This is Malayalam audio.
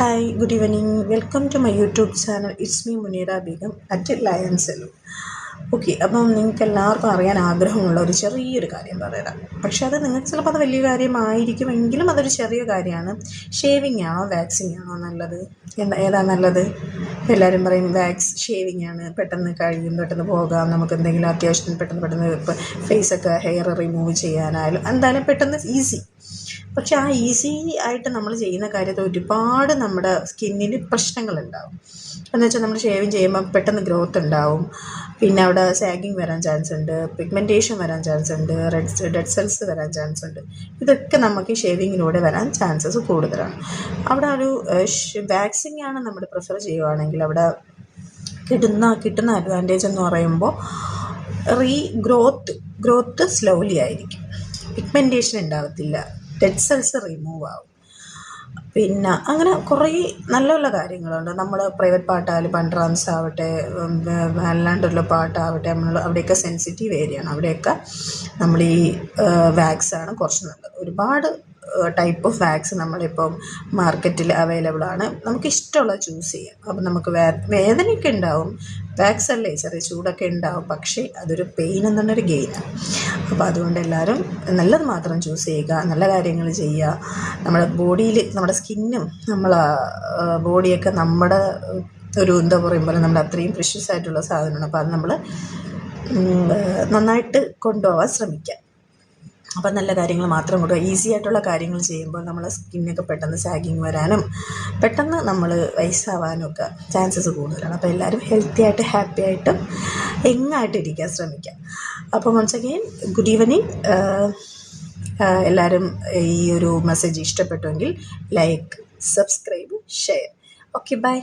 Hi, good evening. Welcome to my YouTube channel. It's me Munira Begum at Lion Salon. Okay, അപ്പം നിങ്ങൾക്ക് എല്ലാവർക്കും അറിയാൻ ആഗ്രഹമുള്ള ഒരു ചെറിയൊരു കാര്യം പറയാം. പക്ഷേ അത് നിങ്ങൾക്ക് ചിലപ്പോൾ അത് വലിയ കാര്യമായിരിക്കുമെങ്കിലും അതൊരു ചെറിയ കാര്യമാണ്. ഷേവിങ് ആണോ വാക്സിങ് ആണോ നല്ലത്? ഏതാ നല്ലത്? എല്ലാവരും പറയും ഷേവിങ് ആണ്, പെട്ടെന്ന് കഴിയും, പെട്ടെന്ന് പോകാം, നമുക്ക് എന്തെങ്കിലും അത്യാവശ്യത്തിന് പെട്ടെന്ന് ഇപ്പോൾ ഫേസൊക്കെ ഹെയർ റിമൂവ് ചെയ്യാനായാലും എന്തായാലും പെട്ടെന്ന് ഈസി. പക്ഷെ ആ ഈസി ആയിട്ട് നമ്മൾ ചെയ്യുന്ന കാര്യത്തിൽ ഒരുപാട് നമ്മുടെ സ്കിന്നിന് പ്രശ്നങ്ങളുണ്ടാവും. എന്ന് വെച്ചാൽ നമ്മൾ ഷേവിങ് ചെയ്യുമ്പോൾ പെട്ടെന്ന് ഗ്രോത്ത് ഉണ്ടാവും, പിന്നെ അവിടെ സാഗിങ് വരാൻ ചാൻസ് ഉണ്ട്, പിഗ്മെൻറ്റേഷൻ വരാൻ ചാൻസ് ഉണ്ട്, ഡെഡ് സെൽസ് വരാൻ ചാൻസ് ഉണ്ട്. ഇതൊക്കെ നമുക്ക് ഷേവിങ്ങിലൂടെ വരാൻ ചാൻസസ് കൂടുതലാണ്. അവിടെ ഒരു വാക്സിങ് ആണ് നമ്മൾ പ്രിഫർ ചെയ്യുകയാണെങ്കിൽ അവിടെ കിട്ടുന്ന അഡ്വാൻറ്റേജ് എന്ന് പറയുമ്പോൾ ഗ്രോത്ത് സ്ലോലി ആയിരിക്കും, പിഗ്മെൻറ്റേഷൻ ഉണ്ടാകത്തില്ല, ഡെഡ് സെൽസ് റിമൂവ് ആവും. പിന്നെ അങ്ങനെ കുറേ നല്ല നല്ല കാര്യങ്ങളുണ്ട്. നമ്മൾ പ്രൈവറ്റ് പാർട്ടായാലും പൺട്രാൻസ് ആവട്ടെ, അല്ലാണ്ടുള്ള പാർട്ടാവട്ടെ, നമ്മൾ അവിടെയൊക്കെ സെൻസിറ്റീവ് ഏരിയയാണ്, അവിടെയൊക്കെ നമ്മൾ ഈ വാക്സാണ് കുറച്ച് നല്ലത്. ഒരുപാട് ടൈപ്പ് ഓഫ് വാക്സ് നമ്മളിപ്പം മാർക്കറ്റിൽ അവൈലബിൾ ആണ്, നമുക്ക് ഇഷ്ടമുള്ള ചൂസ് ചെയ്യാം. അപ്പം നമുക്ക് വേദനയൊക്കെ ഉണ്ടാവും, വാക്സ് അല്ലേ, ചെറിയ ചൂടൊക്കെ ഉണ്ടാവും, പക്ഷേ അതൊരു പെയിൻ എന്നുള്ളൊരു ഗെയിനാണ്. അപ്പോൾ അതുകൊണ്ട് എല്ലാവരും നല്ലത് മാത്രം ചൂസ് ചെയ്യുക, നല്ല കാര്യങ്ങൾ ചെയ്യുക. നമ്മുടെ ബോഡിയിൽ നമ്മുടെ സ്കിന്നും നമ്മളെ ബോഡിയൊക്കെ നമ്മുടെ ഒരു എന്താ പറയുമ്പോൾ നമ്മൾ അത്രയും പ്രഷ്യസ് ആയിട്ടുള്ള സാധനമാണ്. അപ്പോൾ അത് നമ്മൾ നന്നായിട്ട് കൊണ്ടുപോകാൻ ശ്രമിക്കുക. അപ്പം നല്ല കാര്യങ്ങൾ മാത്രം കൊടുക്കുക. ഈസി ആയിട്ടുള്ള കാര്യങ്ങൾ ചെയ്യുമ്പോൾ നമ്മളെ സ്കിന്നൊക്കെ പെട്ടെന്ന് സാഗിങ് വരാനും പെട്ടെന്ന് നമ്മൾ വയസ്സാവാനും ഒക്കെ ചാൻസസ് കൂടുതലാണ്. അപ്പോൾ എല്ലാവരും ഹെൽത്തി ആയിട്ട് ഹാപ്പി ആയിട്ട് യങ്ങായിട്ട് ഇരിക്കാൻ ശ്രമിക്കുക. അപ്പോൾ വൺസ് അഗെയിൻ ഗുഡ് ഈവനിങ്. എല്ലാവരും ഈ ഒരു മെസ്സേജ് ഇഷ്ടപ്പെട്ടുവെങ്കിൽ like, subscribe, share. Okay, by.